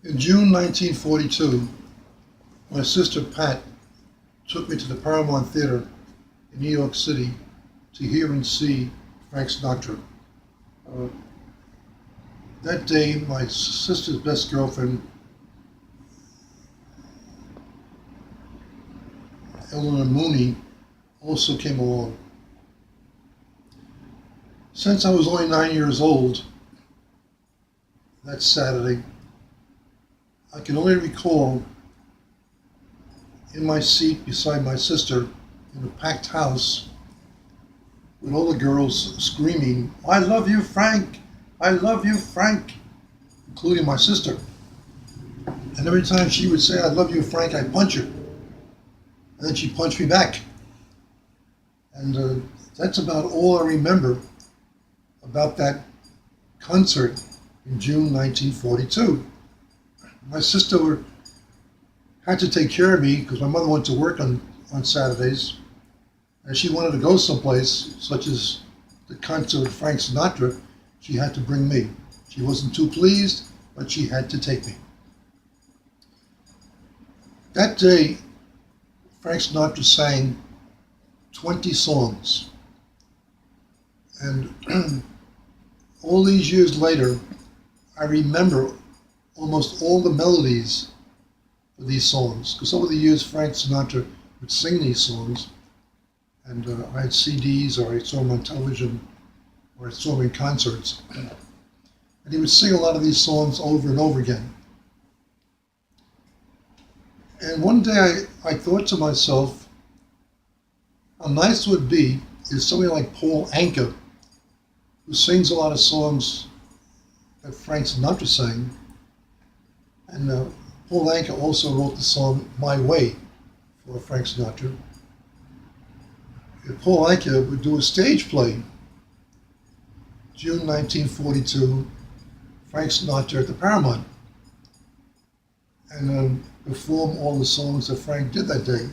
In June 1942, my sister Pat took me to the Paramon Theater in New York City to hear and see Frank Sinatra. Uh, that day, my sister's best girlfriend, Eleanor Mooney, also came along. Since I was only 9 years old that Saturday, I can only recall in my seat beside my sister in a packed house with all the girls screaming, "I love you, Frank! I love you, Frank!" including my sister. And every time she would say, "I love you, Frank," I'd punch her. And then she'd punch me back. And that's about all I remember about that concert in June 1942. My sister had to take care of me because my mother went to work on Saturdays, and she wanted to go someplace, such as the concert of Frank Sinatra. She had to bring me. She wasn't too pleased, but she had to take me. That day, Frank Sinatra sang 20 songs. And all these years later, I remember almost all the melodies for these songs. Because over the years, Frank Sinatra would sing these songs. And I had CDs, or I saw him on television, or I saw him in concerts. And he would sing a lot of these songs over and over again. And one day I thought to myself, how nice it would be if somebody like Paul Anka, who sings a lot of songs that Frank Sinatra sang, and Paul Anka also wrote the song "My Way" for Frank Sinatra. If Paul Anka would do a stage play, June 1942, Frank Sinatra at the Paramount, and perform all the songs that Frank did that day.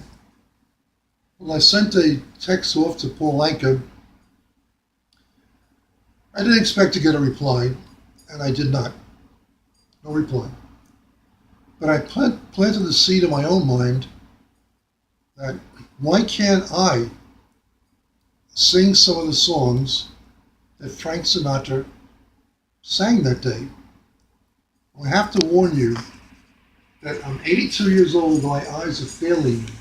Well, I sent a text off to Paul Anka. I didn't expect to get a reply, and I did not. No reply. But I planted the seed in my own mind that why can't I sing some of the songs that Frank Sinatra sang that day? I have to warn you that I'm 82 years old, my eyes are failing me.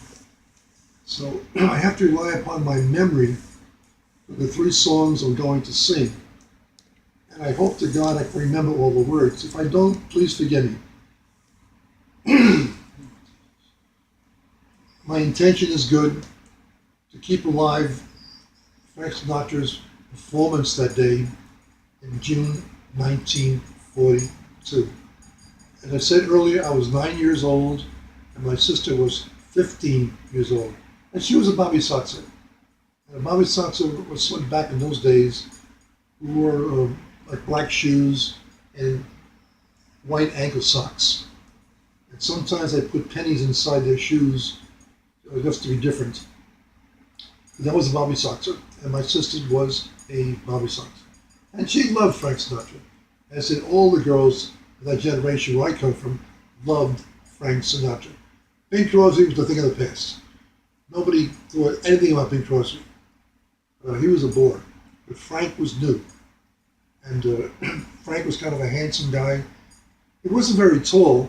So I have to rely upon my memory for the three songs I'm going to sing. And I hope to God I can remember all the words. If I don't, please forgive me. My intention is good, to keep alive Frank Sinatra's performance that day in June 1942. As I said earlier, I was 9 years old, and my sister was 15 years old. And she was a Bobby Soxer. And a Bobby Soxer was someone back in those days who wore like black shoes and white ankle socks. And sometimes they put pennies inside their shoes just to be different. That was a Bobby Soxer, and my sister was a Bobby Soxer. And she loved Frank Sinatra. As did all the girls of that generation where I come from, loved Frank Sinatra. Bing Crosby was the thing of the past. Nobody thought anything about Bing Crosby. He was a bore, but Frank was new. And Frank was kind of a handsome guy. He wasn't very tall,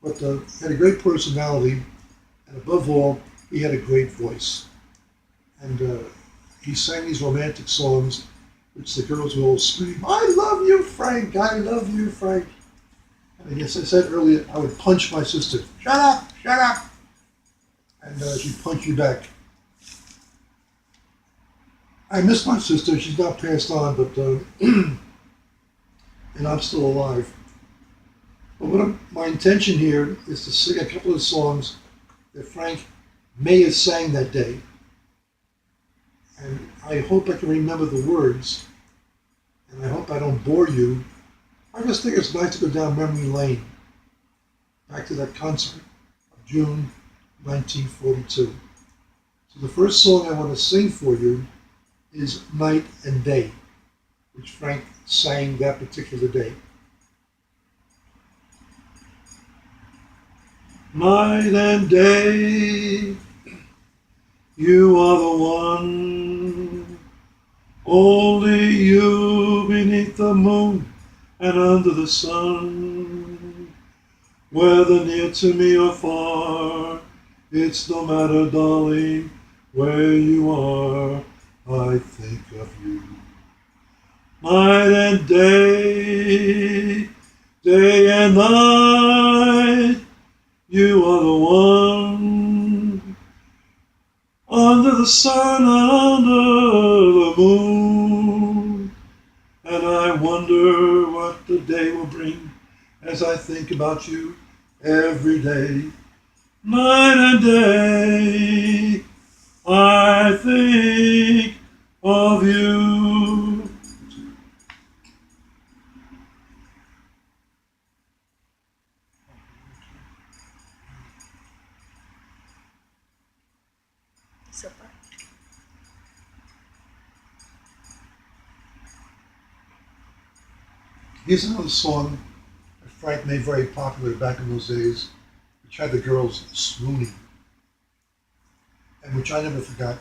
but had a great personality, and above all, he had a great voice. And he sang these romantic songs, which the girls would all scream, "I love you, Frank! I love you, Frank!" And as I said earlier, I would punch my sister. "Shut up! Shut up!" And she'd punch me back. I miss my sister. She's not passed on, but and I'm still alive. But my intention here is to sing a couple of songs that Frank may have sang that day. And I hope I can remember the words, and I hope I don't bore you. I just think it's nice to go down memory lane, back to that concert of June 1942. So the first song I want to sing for you is "Night and Day," which Frank sang that particular day. Night and day, you are the one. Only you beneath the moon and under the sun. Whether near to me or far, it's no matter, darling, where you are, I think of you. Night and day, day and night, you are the one. Under the sun and under the moon. And I wonder what the day will bring as I think about you every day. Night and day, I think of you. Super. Here's another song that Frank made very popular back in those days, which had the girls swooning, and which I never forgot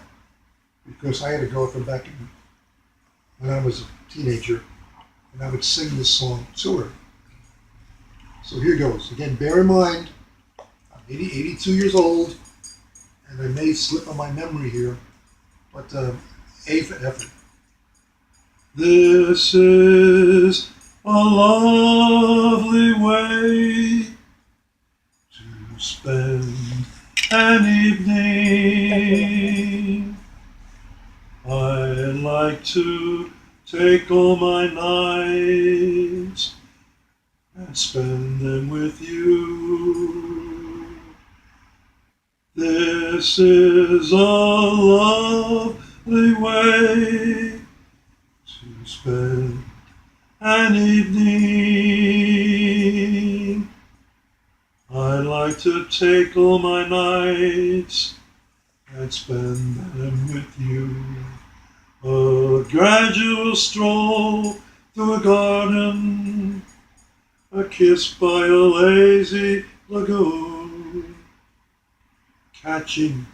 because I had a girlfriend back when I was a teenager, and I would sing this song to her. So here goes. Again, bear in mind, I'm 82 years old, and I may slip on my memory here, but A for effort. This is a lovely way to spend an evening. I like to take all my nights and spend them with you. This is a lovely way to spend an evening. I like to take all my nights and spend them with you. A gradual stroll through a garden, a kiss by a lazy lagoon, catching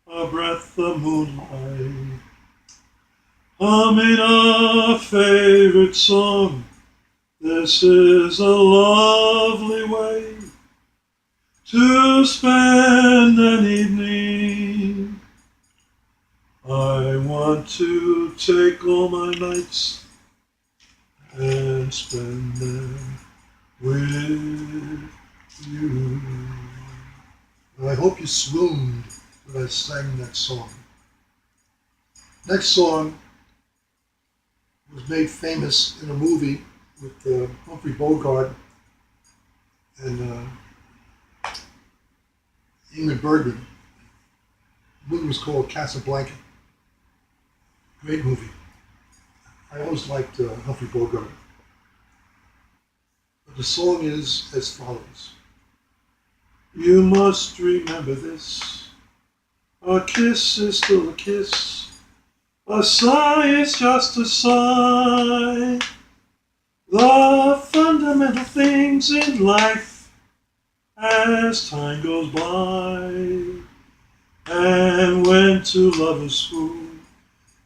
a breath of moonlight, humming a favorite song. This is a lovely way to spend an evening. I want to take all my nights and spend them with you. And I hope you swooned when I sang that song. Next song was made famous in a movie with Humphrey Bogart and Ingrid Bergman. The movie was called Casablanca. Great movie. I always liked Humphrey Bogart. But the song is as follows. You must remember this. A kiss is still a kiss. A sigh is just a sigh. The fundamental things in life as time goes by. And when two lovers swoon,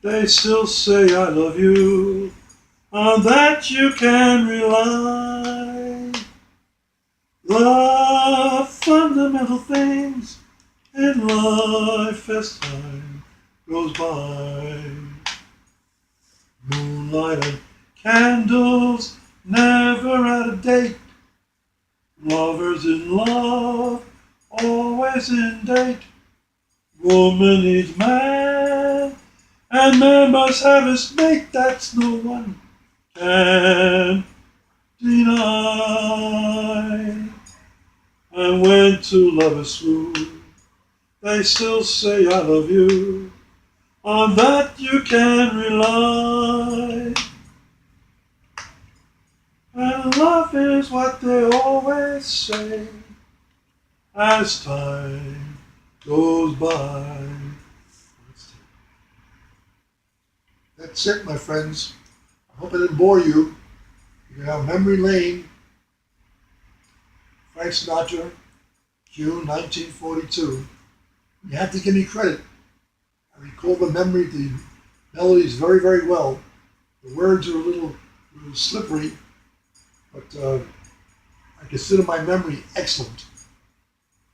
they still say I love you. On that you can rely. The fundamental things in life as time goes by. Moonlight and candles never out of date. Lovers in love, always in date. Woman needs man, and man must have his mate. That's no one can deny. And when two lovers swoon, they still say I love you. On that you can rely. And love is what they always say as time goes by. That's it, my friends. I hope I didn't bore you. You're now memory lane. Frank Sinatra, June 1942. You have to give me credit. I recall the melodies very, very well. The words are a little slippery, but I consider my memory excellent.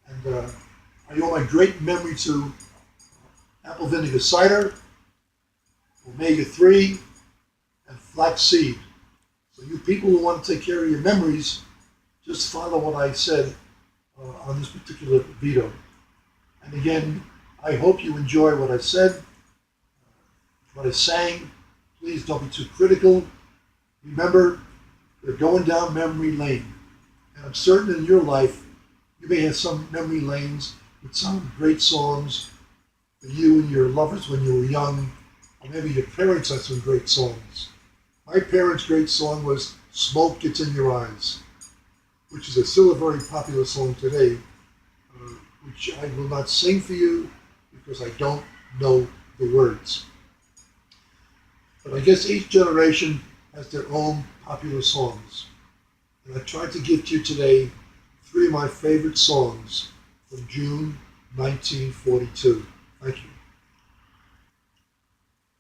And I owe my great memory to apple vinegar cider, omega-3, and flaxseed. So you people who want to take care of your memories, just follow what I said on this particular video. And again, I hope you enjoy what I said, what I sang. Please don't be too critical. Remember, we're going down memory lane. And I'm certain in your life, you may have some memory lanes with some great songs for you and your lovers when you were young, or maybe your parents had some great songs. My parents' great song was Smoke Gets in Your Eyes, which is still a very popular song today, which I will not sing for you because I don't know the words. But I guess each generation has their own popular songs. And I tried to give to you today 3 of my favorite songs from June 1942. Thank you.